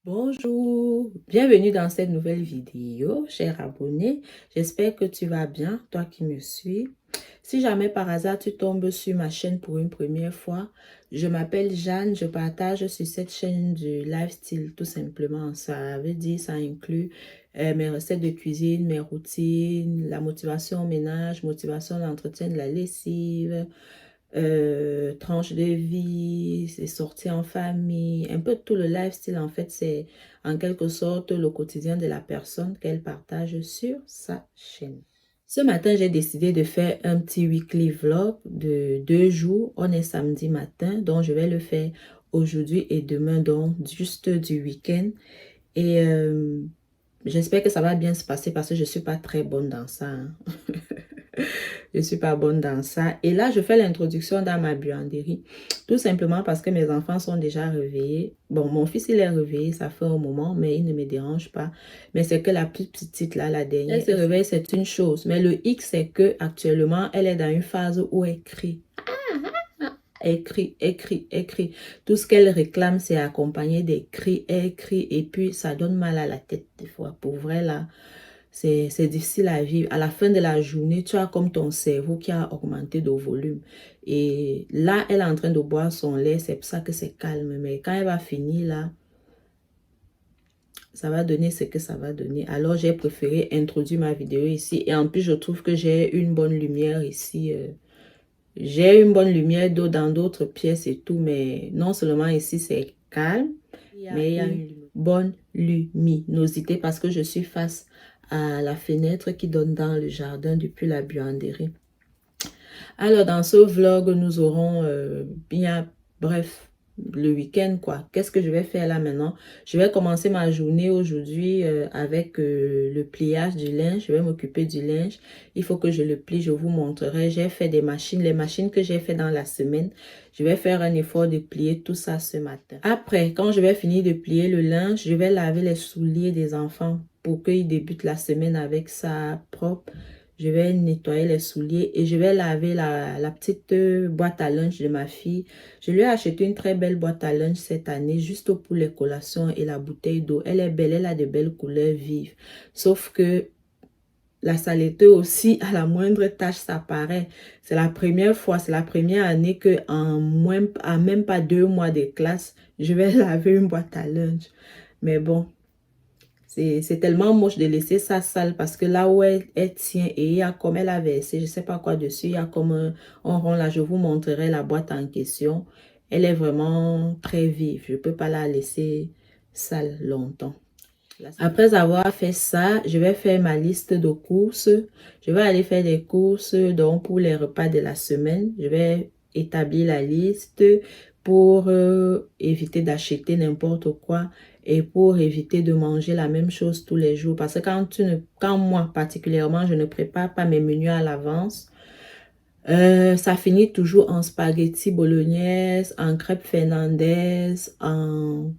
Bonjour, bienvenue dans cette nouvelle vidéo, cher abonné. J'espère que tu vas bien, toi qui me suis. Si jamais par hasard tu tombes sur ma chaîne pour une première fois, je m'appelle Jeanne, je partage sur cette chaîne du lifestyle tout simplement. Ça veut dire, ça inclut mes recettes de cuisine, mes routines, la motivation au ménage, motivation à l'entretien de la lessive, tranche de vie, c'est sortir en famille, un peu tout le lifestyle en fait, c'est en quelque sorte le quotidien de la personne qu'elle partage sur sa chaîne. Ce matin, j'ai décidé de faire un petit weekly vlog de 2 jours. On est samedi matin, donc je vais le faire aujourd'hui et demain, donc juste du week-end. Et j'espère que ça va bien se passer parce que je ne suis pas très bonne dans ça, hein. Je ne suis pas bonne dans ça. Et là, je fais l'introduction dans ma buanderie. Tout simplement parce que mes enfants sont déjà réveillés. Bon, mon fils, il est réveillé, ça fait un moment, mais il ne me dérange pas. Mais c'est que la plus petite, là, la dernière, elle se réveille, c'est une chose. Mais le X, c'est que actuellement, elle est dans une phase où elle crie. Elle crie, elle crie, elle crie. Tout ce qu'elle réclame, c'est accompagné des cris. Elle crie et puis ça donne mal à la tête des fois. Pour vrai, là, c'est difficile à vivre. À la fin de la journée, tu as comme ton cerveau qui a augmenté de volume. Et là, elle est en train de boire son lait. C'est pour ça que c'est calme. Mais quand elle va finir, là, ça va donner ce que ça va donner. Alors, j'ai préféré introduire ma vidéo ici. Et en plus, je trouve que j'ai une bonne lumière ici. J'ai une bonne lumière d'eau dans d'autres pièces et tout. Mais non seulement ici, c'est calme, mais il y a une bonne luminosité parce que je suis face à la fenêtre qui donne dans le jardin depuis la buanderie. Alors, dans ce vlog, nous aurons bien, bref, le week-end, quoi. Qu'est-ce que je vais faire là maintenant? Je vais commencer ma journée aujourd'hui avec le pliage du linge. Je vais m'occuper du linge. Il faut que je le plie, je vous montrerai. J'ai fait des machines, les machines que j'ai fait dans la semaine. Je vais faire un effort de plier tout ça ce matin. Après, quand je vais finir de plier le linge, je vais laver les souliers des enfants pour qu'ils débutent la semaine avec ça propre. Je vais nettoyer les souliers et je vais laver la petite boîte à lunch de ma fille. Je lui ai acheté une très belle boîte à lunch cette année, juste pour les collations et la bouteille d'eau. Elle est belle, elle a de belles couleurs vives. Sauf que la saleté aussi, à la moindre tâche, ça paraît. C'est la première fois, c'est la première année que en même pas 2 mois de classe, je vais laver une boîte à lunch. Mais bon. C'est tellement moche de laisser ça sale parce que là où elle tient et il y a comme elle a versé, je ne sais pas quoi dessus, il y a comme un rond là, je vous montrerai la boîte en question. Elle est vraiment très vive, je ne peux pas la laisser sale longtemps. Après avoir fait ça, je vais faire ma liste de courses. Je vais aller faire des courses donc pour les repas de la semaine. Je vais établir la liste pour éviter d'acheter n'importe quoi et pour éviter de manger la même chose tous les jours. Parce que quand moi particulièrement, je ne prépare pas mes menus à l'avance, ça finit toujours en spaghetti bolognaise, en crêpes finlandaises, en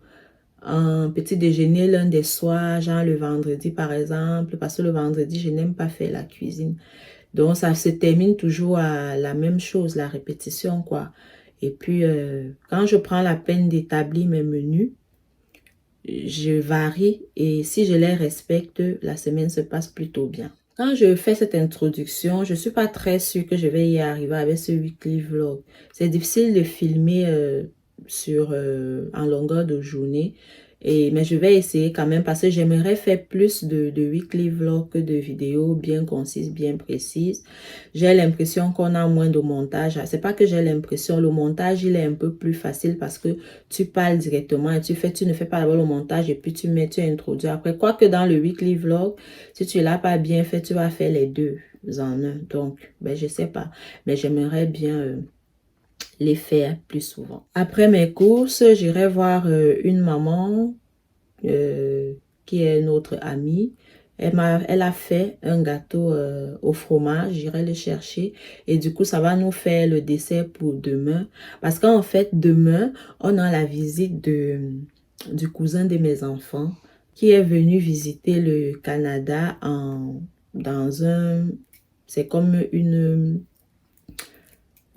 petit déjeuner l'un des soirs, genre le vendredi par exemple, parce que le vendredi, je n'aime pas faire la cuisine. Donc, ça se termine toujours à la même chose, la répétition, quoi. Et puis, quand je prends la peine d'établir mes menus, je varie et si je les respecte, la semaine se passe plutôt bien. Quand je fais cette introduction, je ne suis pas très sûre que je vais y arriver avec ce weekly vlog. C'est difficile de filmer en longueur de journée. Mais je vais essayer quand même parce que j'aimerais faire plus de weekly vlog que de vidéos bien concises, bien précises. J'ai l'impression qu'on a moins de montage. C'est pas que j'ai l'impression, le montage il est un peu plus facile parce que tu parles directement et tu ne fais pas d'abord le montage et puis tu introduis après. Quoique dans le weekly vlog, si tu ne l'as pas bien fait, tu vas faire les deux en un. Donc, ben, je sais pas. Mais j'aimerais bien les faire plus souvent. Après mes courses, j'irai voir une maman qui est notre amie. Elle a fait un gâteau au fromage. J'irai le chercher. Et du coup, ça va nous faire le dessert pour demain. Parce qu'en fait, demain, on a la visite du cousin de mes enfants qui est venu visiter le Canada dans un... C'est comme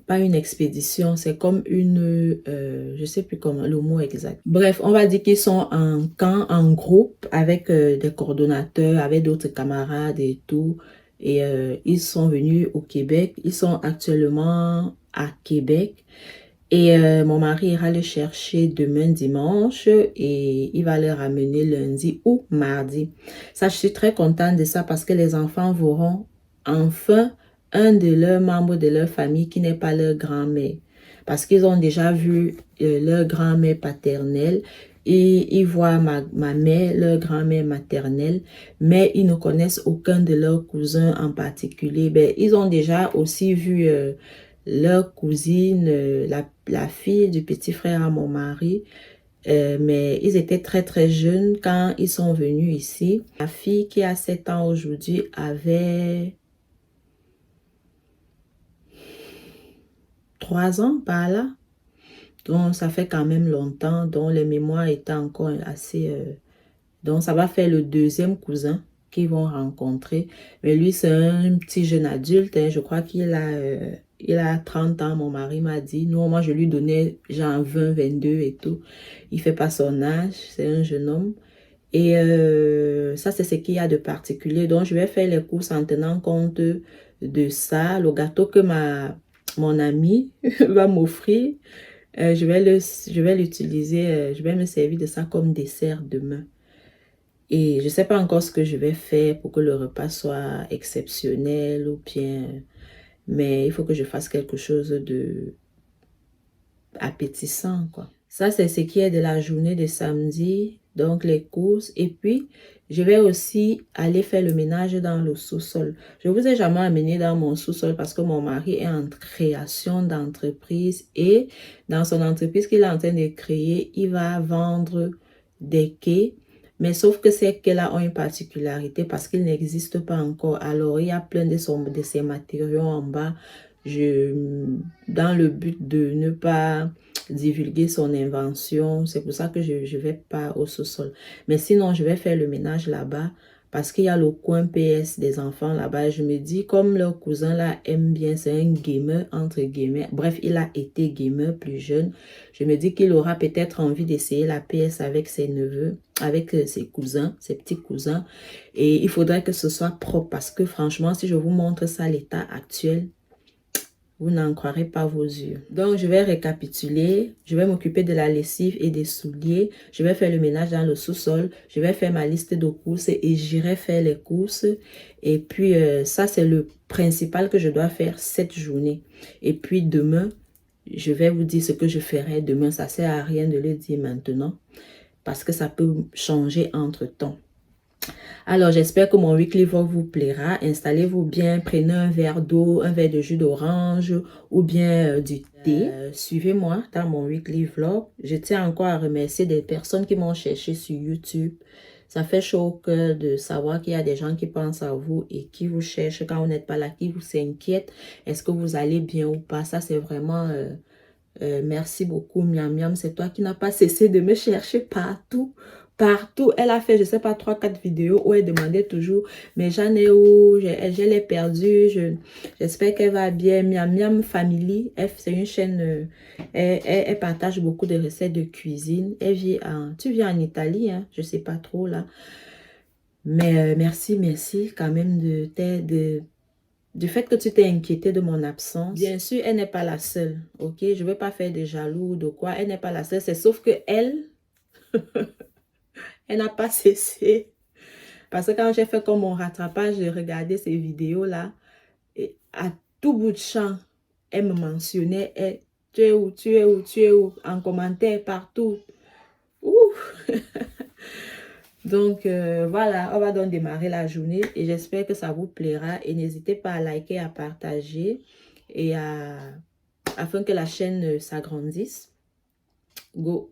pas une expédition, c'est comme une, je sais plus comment le mot exact. Bref, on va dire qu'ils sont en camp, en groupe, avec des coordonnateurs, avec d'autres camarades et tout. Et ils sont venus au Québec. Ils sont actuellement à Québec. Et mon mari ira le chercher demain dimanche et il va le ramener lundi ou mardi. Ça, je suis très contente de ça parce que les enfants verront enfin un de leurs membres de leur famille qui n'est pas leur grand-mère. Parce qu'ils ont déjà vu leur grand-mère paternelle et ils voient ma mère, leur grand-mère maternelle, mais ils ne connaissent aucun de leurs cousins en particulier. Ben, ils ont déjà aussi vu leur cousine, la fille du petit frère à mon mari, mais ils étaient très très jeunes quand ils sont venus ici. La fille qui a 7 ans aujourd'hui avait 3 ans par là. Donc ça fait quand même longtemps, donc les mémoires étaient encore assez... donc ça va faire le deuxième cousin qu'ils vont rencontrer. Mais lui c'est un petit jeune adulte, hein, je crois qu'il a... il a 30 ans, mon mari m'a dit. Non, moi, je lui donnais genre 20, 22 et tout. Il fait pas son âge, c'est un jeune homme. Et ça, c'est ce qu'il y a de particulier. Donc, je vais faire les courses en tenant compte de ça. Le gâteau que mon ami va m'offrir, je vais l'utiliser, je vais me servir de ça comme dessert demain. Et je ne sais pas encore ce que je vais faire pour que le repas soit exceptionnel ou bien... Mais il faut que je fasse quelque chose de appétissant, quoi. Ça, c'est ce qui est de la journée de samedi, donc les courses. Et puis, je vais aussi aller faire le ménage dans le sous-sol. Je ne vous ai jamais amené dans mon sous-sol parce que mon mari est en création d'entreprise. Et dans son entreprise qu'il est en train de créer, il va vendre des quais. Mais sauf que ces quais-là ont une particularité parce qu'ils n'existent pas encore. Alors, il y a plein de ces matériaux en bas. Dans le but de ne pas divulguer son invention, c'est pour ça que je ne vais pas au sous-sol. Mais sinon, je vais faire le ménage là-bas parce qu'il y a le coin PS des enfants là-bas. Je me dis, comme leur cousin là aime bien, c'est un gamer, entre guillemets. Bref, il a été gamer plus jeune. Je me dis qu'il aura peut-être envie d'essayer la PS avec ses neveux, avec ses cousins, ses petits cousins. Et il faudrait que ce soit propre parce que franchement, si je vous montre ça, l'état actuel, vous n'en croirez pas vos yeux. Donc, je vais récapituler. Je vais m'occuper de la lessive et des souliers. Je vais faire le ménage dans le sous-sol. Je vais faire ma liste de courses et j'irai faire les courses. Et puis, ça, c'est le principal que je dois faire cette journée. Et puis, demain, je vais vous dire ce que je ferai demain. Ça ne sert à rien de le dire maintenant parce que ça peut changer entre-temps. Alors, j'espère que mon weekly vlog vous plaira. Installez-vous bien, prenez un verre d'eau, un verre de jus d'orange ou bien du thé. Suivez-moi dans mon weekly vlog. Je tiens encore à remercier des personnes qui m'ont cherché sur YouTube. Ça fait chaud au cœur de savoir qu'il y a des gens qui pensent à vous et qui vous cherchent quand vous n'êtes pas là, qui vous s'inquiètent. Est-ce que vous allez bien ou pas? Ça, c'est vraiment... merci beaucoup, Miam Miam. C'est toi qui n'as pas cessé de me chercher partout. Partout. Elle a fait, je sais pas, 3-4 vidéos où elle demandait toujours, mais j'en ai où? Je l'ai perdue. J'espère qu'elle va bien. Miam Miam Family. C'est une chaîne, elle partage beaucoup de recettes de cuisine. Elle vit tu vis en Italie, hein? Je sais pas trop là. Mais merci quand même du fait que tu t'es inquiété de mon absence. Bien sûr, elle n'est pas la seule, ok? Je ne veux pas faire de jaloux ou de quoi. Elle n'est pas la seule. C'est sauf que elle, elle n'a pas cessé. Parce que quand j'ai fait comme mon rattrapage, de regarder ces vidéos-là, et à tout bout de champ, elle me mentionnait. Tu es où, tu es où, tu es où? En commentaire, partout. Ouh! Donc, voilà, on va donc démarrer la journée et j'espère que ça vous plaira. Et n'hésitez pas à liker, à partager et afin que la chaîne s'agrandisse. Go!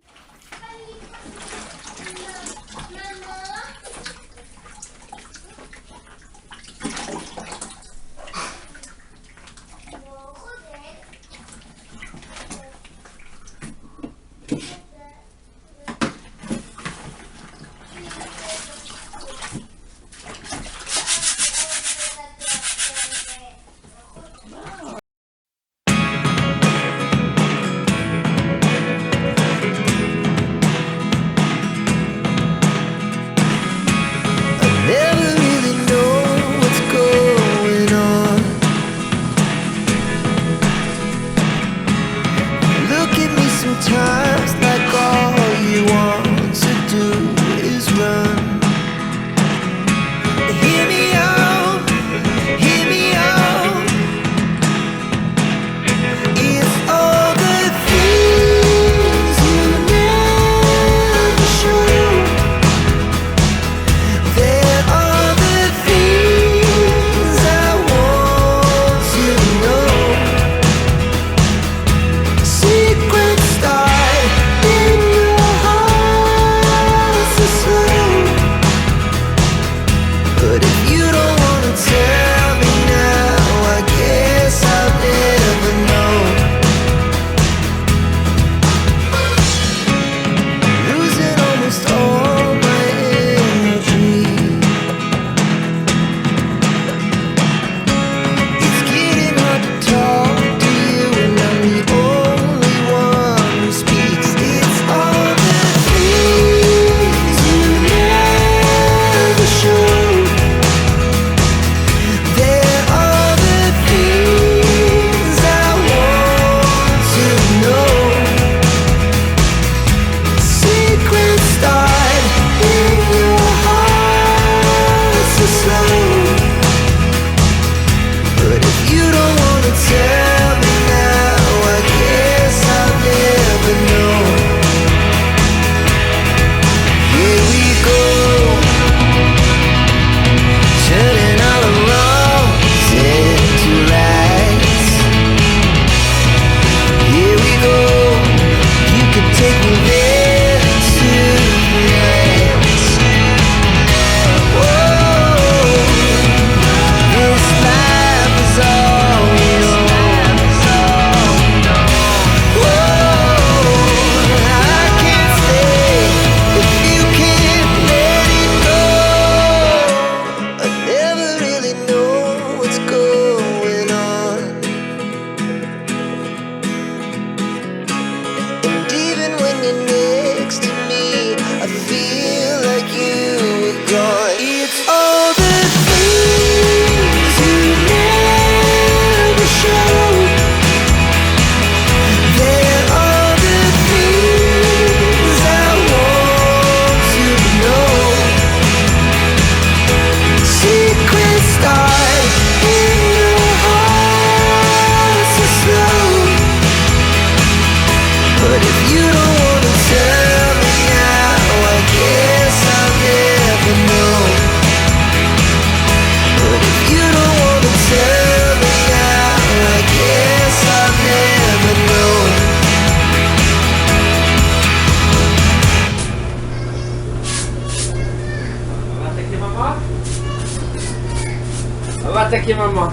attaquer maman.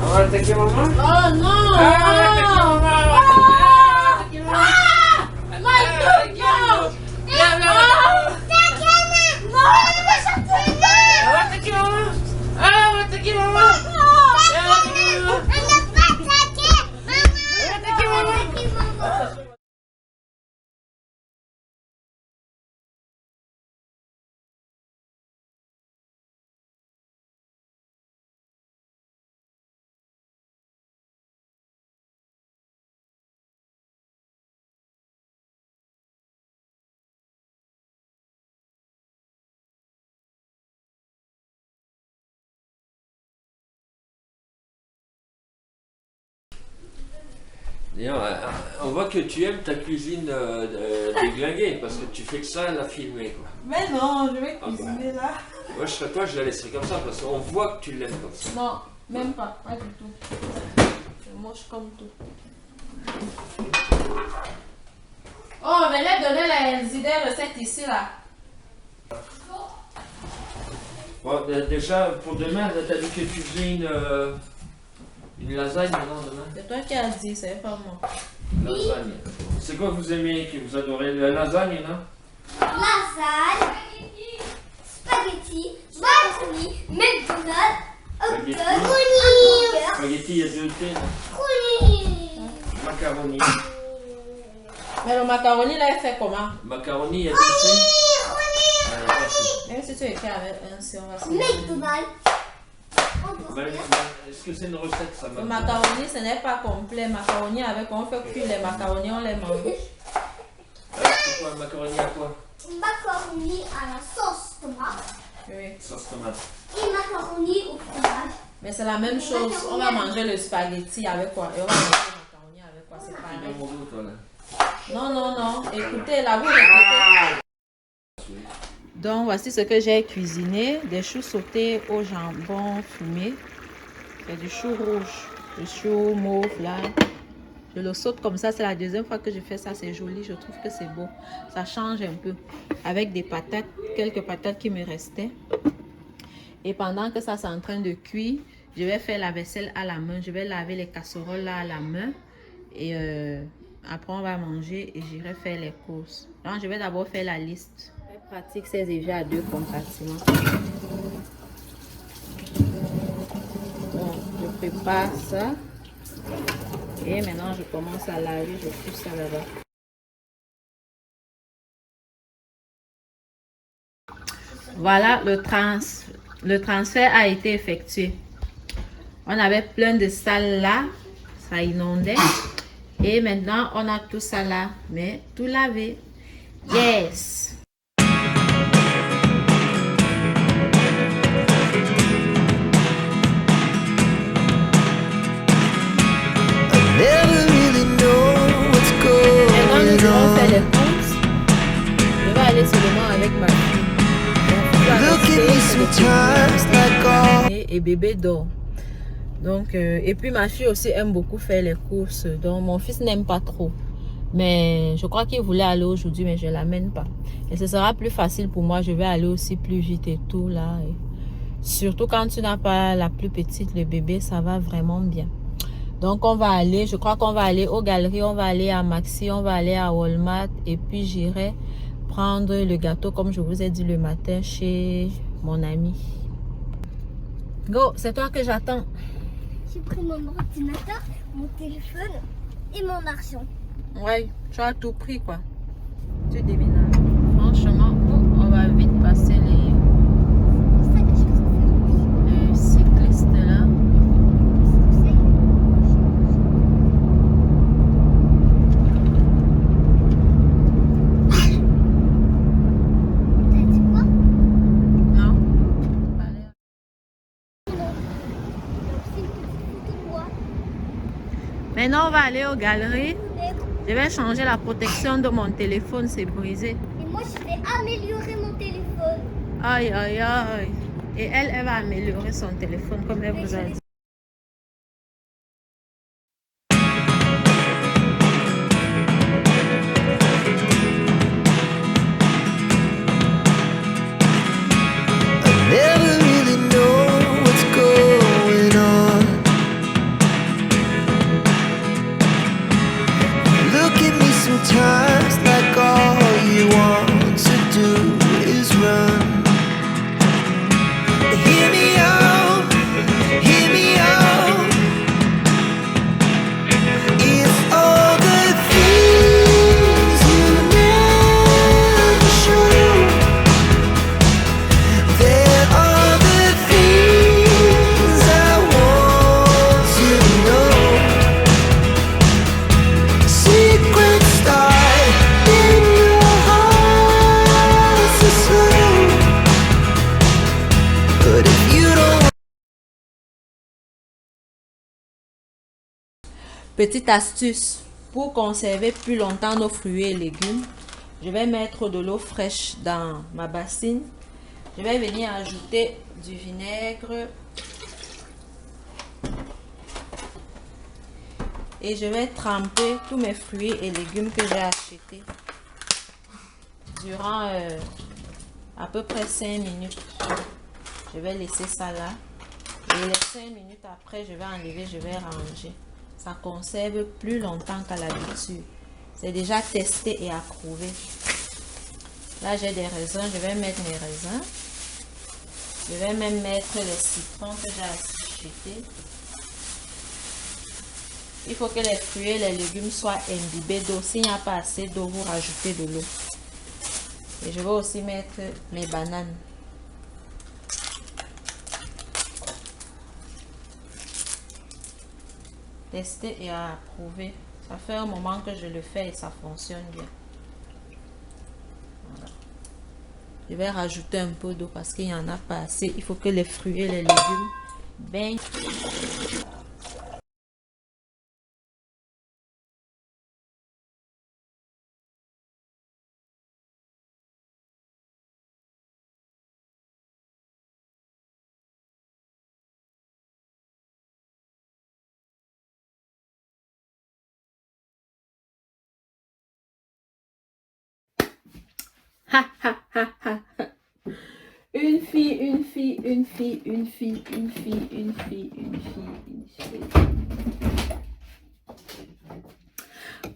On va attaquer maman. Oh non! Ah, on va attaquer maman. On va attaquer maman. Viens, viens. On va attaquer maman. Ah, on va attaquer maman. Viens, on va attaquer maman. On va attaquer maman. D'ailleurs, on voit que tu aimes ta cuisine déglinguée parce que tu fais que ça, la filmer quoi. Mais non, je vais Ah, cuisiner là. Moi je serais toi, je la laisserais comme ça parce qu'on voit que tu l'aimes comme ça. Non, même pas, pas du tout. Je mange comme tout. Oh, venez donner les idées recettes ici là. Bon, déjà pour demain, t'as dit que tu faisais une lasagne non demain? C'est toi qui as dit, c'est pas moi. Lasagne. C'est quoi que vous aimez, que vous adorez? La lasagne, non? Lasagne, spaghetti, macaroni, McDonald's, hot dog, hamburger, Spaghetti, il y a deux thés. Macaroni. Mais le macaroni là, il fait comment? Macaroni, il y a deux thés. Même si tu écris avec un C, on va se McDonald's, hamburger. Est-ce que c'est une recette ça? Le macaroni, ce n'est pas complet. Macaroni avec, on fait cuire les macaronis, on les mange. C'est quoi, macaroni à quoi? Macaroni à la sauce tomate Oui. Sauce tomate. et macaroni au fromage. Mais c'est la même chose. On va manger le spaghetti avec quoi? Et on va manger le macaroni avec quoi? C'est Tu pareil. donnes mon goût, toi, là. Non, non, non. Écoutez, là, vous écoutez. Donc, voici ce que j'ai cuisiné. Des choux sautés au jambon fumé. C'est du chou rouge. Le chou mauve, là. Je le saute comme ça. C'est la deuxième fois que je fais ça. C'est joli. Je trouve que c'est beau. Ça change un peu. Avec des patates. Quelques patates qui me restaient. Et pendant que ça, c'est en train de cuire, je vais faire la vaisselle à la main. Je vais laver les casseroles là à la main. Et après, on va manger et j'irai faire les courses. Donc, je vais d'abord faire la liste. Je pratique ces effets à deux compartiments. Donc, je prépare ça. Et maintenant, je commence à laver. Je pousse ça là-bas. Voilà, le transfert a été effectué. On avait plein de salles là. Ça inondait. Et maintenant, on a tout ça là. Mais tout lavé. Yes! Maintenant, nous allons faire les courses. Je vais aller seulement avec ma fille. Et bébé dort. Donc, et puis ma fille aussi aime beaucoup faire les courses. Donc, mon fils n'aime pas trop. Mais je crois qu'il voulait aller aujourd'hui, mais je ne l'amène pas. Et ce sera plus facile pour moi. Je vais aller aussi plus vite et tout là. Et surtout quand tu n'as pas la plus petite, le bébé, ça va vraiment bien. Donc, on va aller, je crois qu'on va aller aux galeries, on va aller à Maxi, on va aller à Walmart. Et puis, j'irai prendre le gâteau, comme je vous ai dit le matin, chez mon ami. Go, c'est toi que j'attends. J'ai pris mon ordinateur, mon téléphone et mon argent. Ouais, tu as tout pris quoi. Tu devines. Franchement, on va vite passer les cyclistes là. Non. Maintenant, on va aller aux galeries. Je vais changer la protection de mon téléphone, c'est brisé. Et moi, je vais améliorer mon téléphone. Aïe, aïe, aïe. Et elle va améliorer son téléphone, comme elle vous a dit. Never really know Petite astuce, pour conserver plus longtemps nos fruits et légumes, je vais mettre de l'eau fraîche dans ma bassine. Je vais venir ajouter du vinaigre. Et je vais tremper tous mes fruits et légumes que j'ai achetés durant à peu près 5 minutes. Je vais laisser ça là. Et les 5 minutes après, je vais enlever, je vais ranger. Ça conserve plus longtemps qu'à l'habitude. C'est déjà testé et approuvé. Là, j'ai des raisins. Je vais mettre mes raisins. Je vais même mettre les citrons que j'ai achetés. Il faut que les fruits et les légumes soient imbibés d'eau. S'il n'y a pas assez d'eau, vous rajoutez de l'eau. Et je vais aussi mettre mes bananes. Tester et approuver. Ça fait un moment que je le fais et ça fonctionne bien. Voilà. Je vais rajouter un peu d'eau parce qu'il n'y en a pas assez. Il faut que les fruits et les légumes baignent. Ha ha ha ha. Une fille, une fille, une fille, une fille, une fille, une fille, une fille, une fille.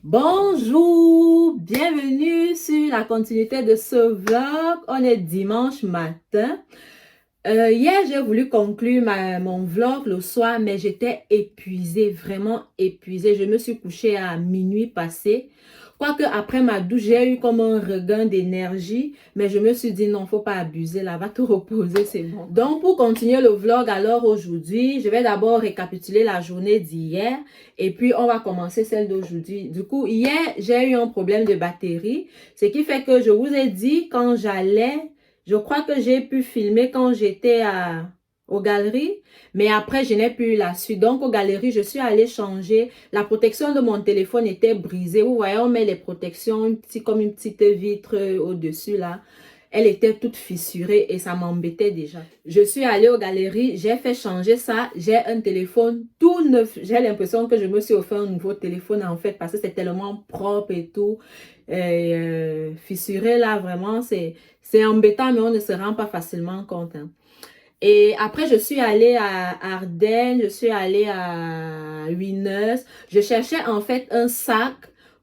Bonjour, bienvenue sur la continuité de ce vlog. On est dimanche matin. Hier, j'ai voulu conclure mon vlog le soir, mais j'étais épuisée, vraiment épuisée. Je me suis couchée à minuit passé. Quoique après ma douche, j'ai eu comme un regain d'énergie, mais je me suis dit non, faut pas abuser, là, va te reposer, c'est bon. Donc pour continuer le vlog, alors aujourd'hui, je vais d'abord récapituler la journée d'hier et puis on va commencer celle d'aujourd'hui. Du coup, hier, j'ai eu un problème de batterie, ce qui fait que je vous ai dit quand j'allais, je crois que j'ai pu filmer quand j'étais aux galeries, mais après, je n'ai plus la suite. Donc, aux galeries, je suis allée changer. La protection de mon téléphone était brisée. Vous voyez, on met les protections comme une petite vitre au-dessus là. Elle était toute fissurée et ça m'embêtait déjà. Je suis allée aux galeries, j'ai fait changer ça. J'ai un téléphone tout neuf. J'ai l'impression que je me suis offert un nouveau téléphone en fait parce que c'est tellement propre et tout. Fissuré là, vraiment, c'est embêtant, mais on ne se rend pas facilement compte. Hein. Et après, je suis allée à Ardennes, je suis allée à Winners. Je cherchais en fait un sac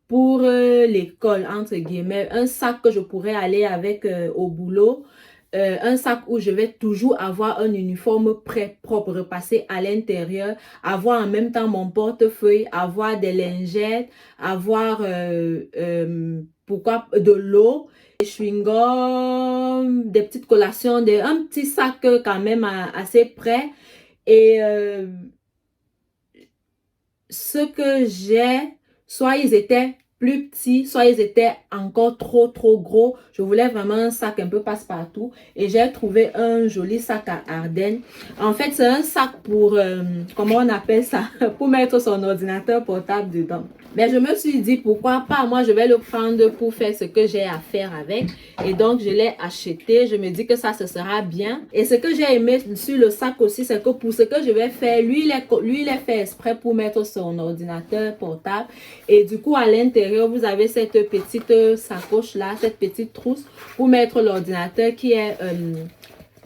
pour l'école, entre guillemets. Un sac que je pourrais aller avec au boulot. Un sac où je vais toujours avoir un uniforme prêt, propre, repassé à l'intérieur. Avoir en même temps mon portefeuille, avoir des lingettes, avoir pourquoi de l'eau. Des chewing-gums, des petites collations, un petit sac quand même assez près. Et ce que j'ai, soit ils étaient plus petits, soit ils étaient encore trop gros. Je voulais vraiment un sac un peu passe-partout. Et j'ai trouvé un joli sac à Ardennes. En fait, c'est un sac pour, comment on appelle ça? Pour mettre son ordinateur portable dedans. Mais je me suis dit, pourquoi pas? Moi, je vais le prendre pour faire ce que j'ai à faire avec. Et donc, je l'ai acheté. Je me dis que ça, ce sera bien. Et ce que j'ai aimé sur le sac aussi, c'est que pour ce que je vais faire, lui, il est fait exprès pour mettre son ordinateur portable. Et du coup, à l'intérieur, vous avez cette petite sacoche-là, cette petite trousse pour mettre l'ordinateur qui est...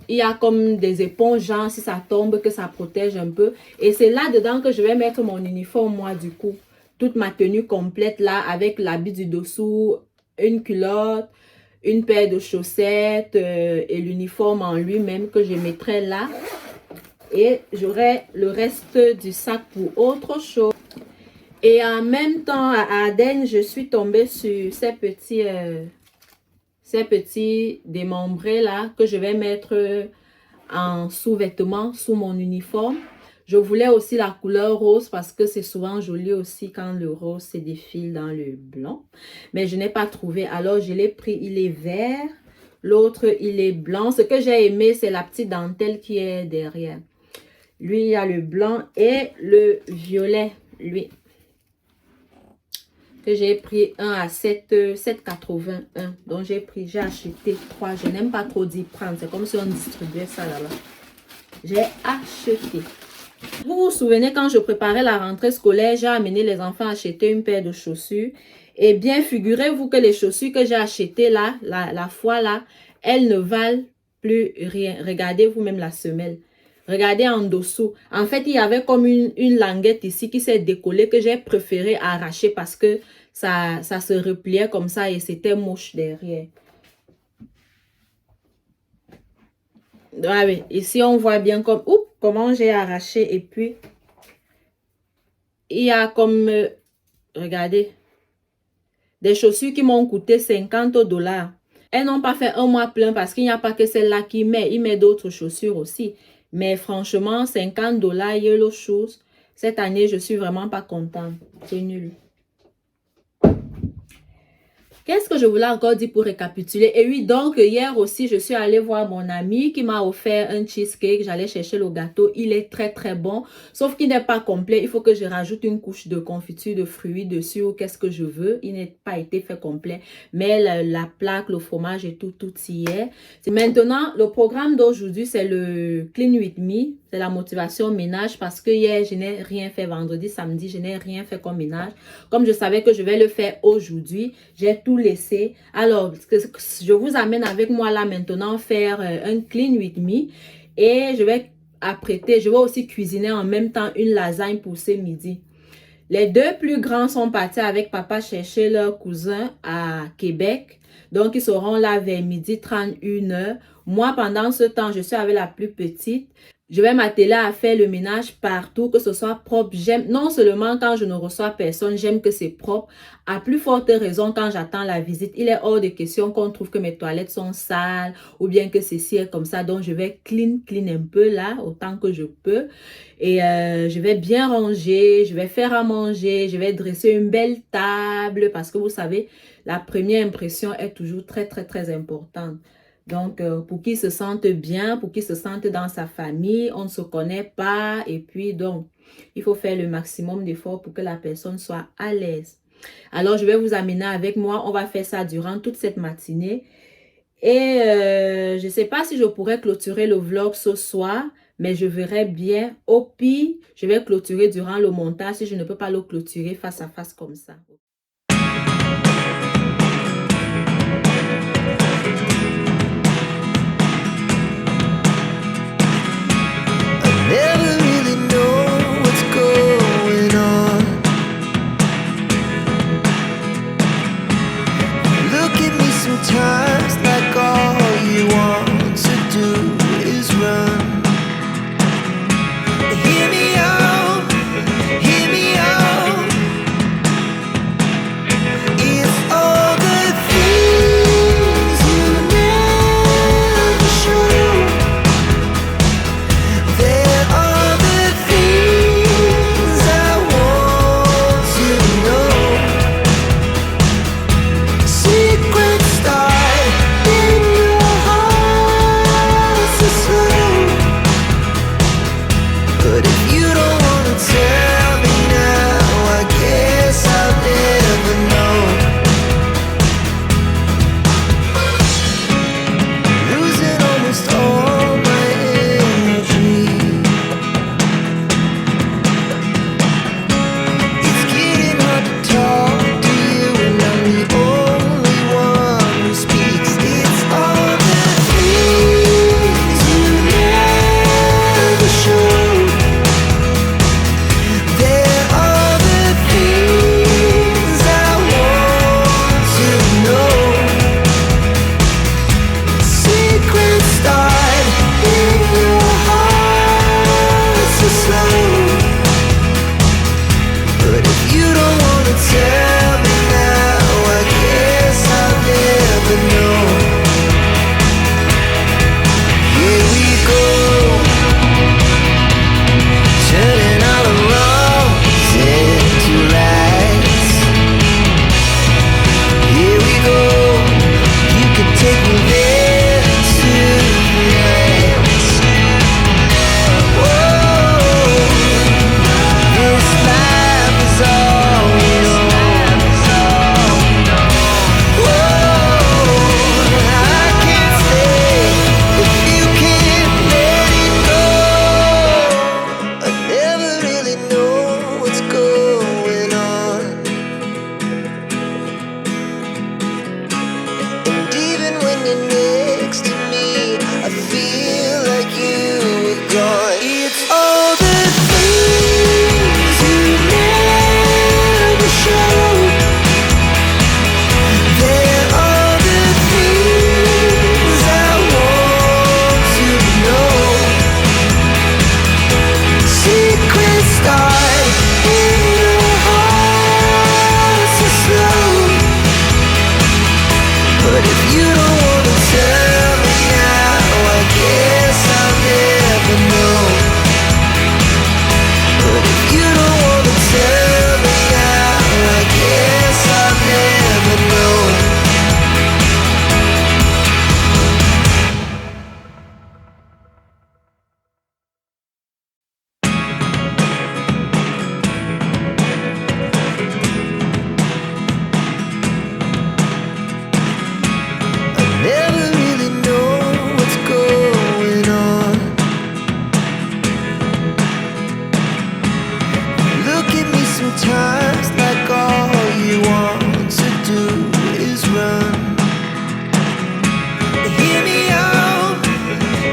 il y a comme des éponges, genre, si ça tombe, que ça protège un peu. Et c'est là-dedans que je vais mettre mon uniforme, moi, du coup. Toute ma tenue complète là, avec l'habit du dessous, une culotte, une paire de chaussettes et l'uniforme en lui-même que je mettrai là. Et j'aurai le reste du sac pour autre chose. Et en même temps, à Ardennes, je suis tombée sur ces petits démembrés là que je vais mettre en sous-vêtements sous mon uniforme. Je voulais aussi la couleur rose parce que c'est souvent joli aussi quand le rose se défile dans le blanc. Mais je n'ai pas trouvé. Alors, je l'ai pris. Il est vert. L'autre, il est blanc. Ce que j'ai aimé, c'est la petite dentelle qui est derrière. Lui, il y a le blanc et le violet. Lui. que j'ai pris un à 7,81. Donc j'ai acheté 3. Je n'aime pas trop d'y prendre. C'est comme si on distribuait ça là-bas. J'ai acheté. Vous vous souvenez quand je préparais la rentrée scolaire, j'ai amené les enfants à acheter une paire de chaussures. Eh bien, figurez-vous que les chaussures que j'ai achetées là, la fois là, elles ne valent plus rien. Regardez vous-même la semelle. Regardez en dessous. En fait, il y avait comme une languette ici qui s'est décollée que j'ai préféré arracher parce que ça se repliait comme ça et c'était moche derrière. Ah oui, ici on voit bien comme, comment j'ai arraché et puis il y a comme, regardez, des chaussures qui m'ont coûté 50 $. Elles n'ont pas fait un mois plein parce qu'il n'y a pas que celle-là qui met, il met d'autres chaussures aussi. Mais franchement, 50 $, Yellow Shoes, cette année, je suis vraiment pas contente. C'est nul. Qu'est-ce que je voulais encore dire pour récapituler? Et oui, donc hier aussi, je suis allée voir mon ami qui m'a offert un cheesecake. J'allais chercher le gâteau. Il est très très bon, sauf qu'il n'est pas complet. Il faut que je rajoute une couche de confiture de fruits dessus ou qu'est-ce que je veux. Il n'est pas été fait complet, mais la plaque, le fromage et tout y est. Maintenant, le programme d'aujourd'hui, c'est le Clean With Me. C'est la motivation ménage parce que hier, je n'ai rien fait. Vendredi, samedi, je n'ai rien fait comme ménage. Comme je savais que je vais le faire aujourd'hui, j'ai tout laissé. Alors, je vous amène avec moi là maintenant faire un Clean With Me. Et je vais apprêter, je vais aussi cuisiner en même temps une lasagne pour ce midi. Les deux plus grands sont partis avec papa chercher leur cousin à Québec. Donc, ils seront là vers midi 31h. Moi, pendant ce temps, je suis avec la plus petite. Je vais m'atteler à faire le ménage partout, que ce soit propre. J'aime, non seulement quand je ne reçois personne, j'aime que c'est propre. À plus forte raison, quand j'attends la visite, il est hors de question qu'on trouve que mes toilettes sont sales ou bien que ceci est comme ça. Donc, je vais clean un peu là, autant que je peux. Et je vais bien ranger, je vais faire à manger, je vais dresser une belle table parce que vous savez, la première impression est toujours très, très, très importante. Donc, pour qu'ils se sentent bien, pour qu'ils se sentent dans sa famille, on ne se connaît pas. Et puis, donc, il faut faire le maximum d'efforts pour que la personne soit à l'aise. Alors, je vais vous amener avec moi. On va faire ça durant toute cette matinée. Et je ne sais pas si je pourrais clôturer le vlog ce soir, mais je verrai bien. Au pire, je vais clôturer durant le montage si je ne peux pas le clôturer face à face comme ça. Never really know what's going on. Look at me sometimes like all you want to do is run. Hear me out, hear me out. It's all the things you never show. There are the things I want to know. Secrets start in your heart so slow. But if you don't wanna tell me now, I guess I'll never know. Losing almost all my energy. It's getting hard to talk to you, and I'm the only one who speaks. It's all the things you never show. sometimes like all you want to do is run. Hear me out,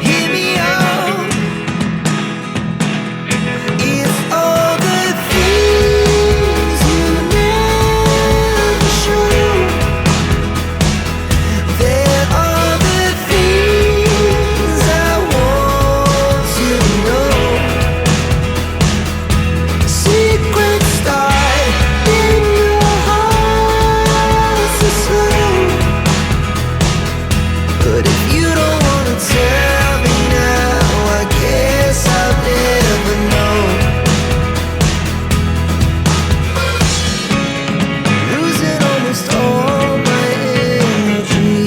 hear me out. If all the things you never show, there are the things I want you to know. Secrets start in your heart so slow. But if you don't wanna tell me now, I guess I'll never know. Losing almost all my energy.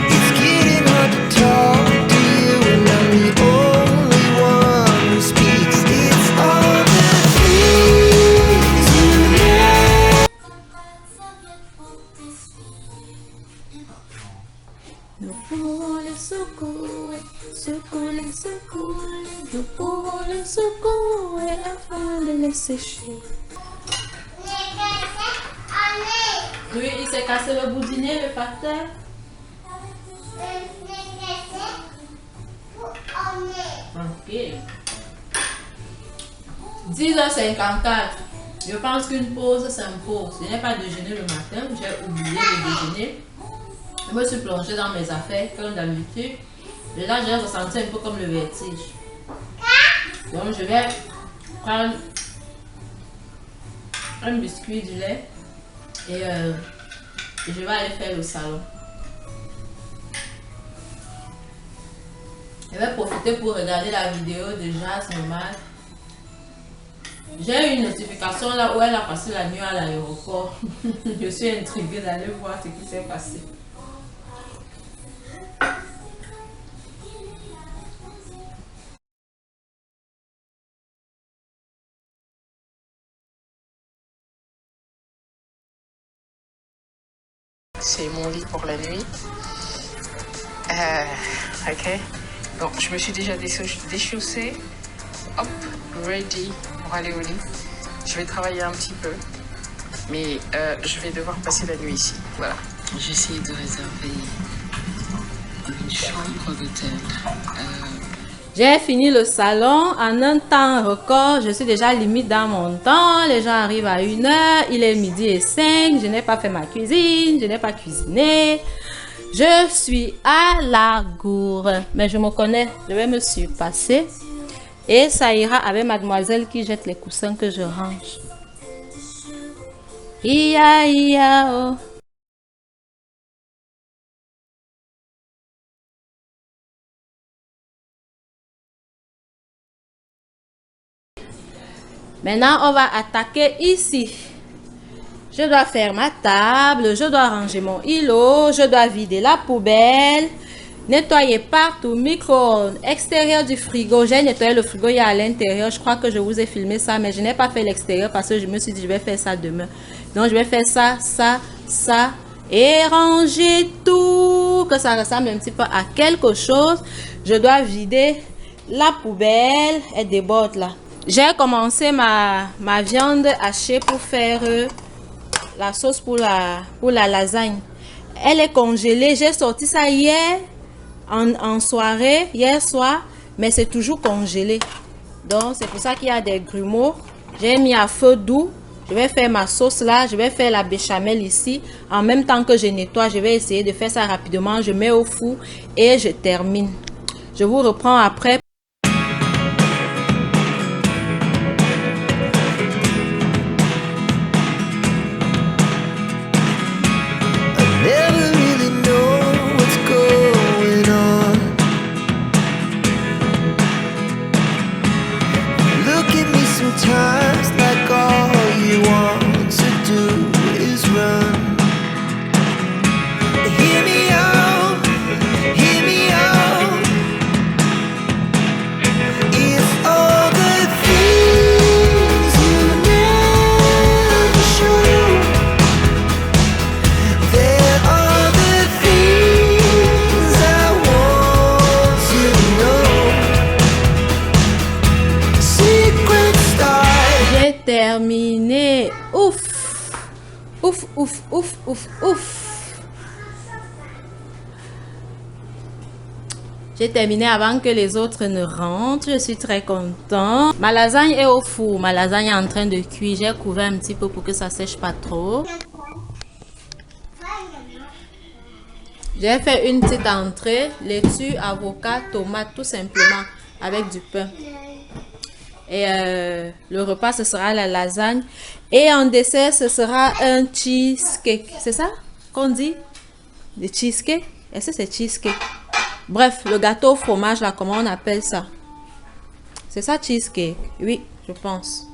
It's getting hard to talk to you, and I'm the only one who speaks. It's all the things you never. Nous pouvons les secouer, secouer, secouer. Nous pouvons les secouer afin de les sécher. Oui, il s'est cassé le boudinet, le facteur. Ok. 10h54. Je pense qu'une pause s'impose. Je n'ai pas déjeuné le matin, j'ai oublié de déjeuner. Je me suis plongée dans mes affaires comme d'habitude. Et là, j'ai ressenti un peu comme le vertige. Donc, je vais prendre un biscuit, du lait et je vais aller faire le salon. Je vais profiter pour regarder la vidéo de Jazz Nomad. J'ai eu une notification là où elle a passé la nuit à l'aéroport. Je suis intriguée d'aller voir ce qui s'est passé. C'est mon lit pour la nuit. Ok. Donc, je me suis déjà déchaussée. Hop, ready pour aller au lit. Je vais travailler un petit peu. Mais je vais devoir passer la nuit ici. Voilà. J'essaie de réserver une chambre d'hôtel. J'ai fini le salon en un temps record. Je suis déjà limite dans mon temps. Les gens arrivent à 1h. Il est 12h05. Je n'ai pas fait ma cuisine. Je n'ai pas cuisiné. Je suis à la gourre. Mais je me connais. Je vais me surpasser. Et ça ira avec mademoiselle qui jette les coussins que je range. Ia, ia, oh. Maintenant, on va attaquer ici. Je dois faire ma table, je dois ranger mon îlot, je dois vider la poubelle, nettoyer partout, micro-ondes, extérieur du frigo. J'ai nettoyé le frigo, il y a à l'intérieur. Je crois que je vous ai filmé ça, mais je n'ai pas fait l'extérieur parce que je me suis dit je vais faire ça demain. Donc, je vais faire ça, ça, ça et ranger tout, que ça ressemble un petit peu à quelque chose. Je dois vider la poubelle, elle déborde là. J'ai commencé ma viande hachée pour faire la sauce pour la lasagne. Elle est congelée. J'ai sorti ça hier en soirée, hier soir, mais c'est toujours congelé. Donc, c'est pour ça qu'il y a des grumeaux. J'ai mis à feu doux. Je vais faire ma sauce là. Je vais faire la béchamel ici. En même temps que je nettoie, je vais essayer de faire ça rapidement. Je mets au four et je termine. Je vous reprends après. Never really know what's going on. Look at me sometimes like all you want to do is run. Hear me out, hear me out. Ouf, ouf, ouf. J'ai terminé avant que les autres ne rentrent. Je suis très content. Ma lasagne est au four. Ma lasagne est en train de cuire. J'ai couvert un petit peu pour que ça sèche pas trop. J'ai fait une petite entrée. Laitue, avocat, tomate, tout simplement. Avec du pain. Et le repas, ce sera la lasagne. Et en dessert, ce sera un cheesecake. C'est ça qu'on dit? Des cheesecake? Est-ce que c'est cheesecake? Bref, le gâteau au fromage, là, comment on appelle ça? C'est ça, cheesecake? Oui, je pense.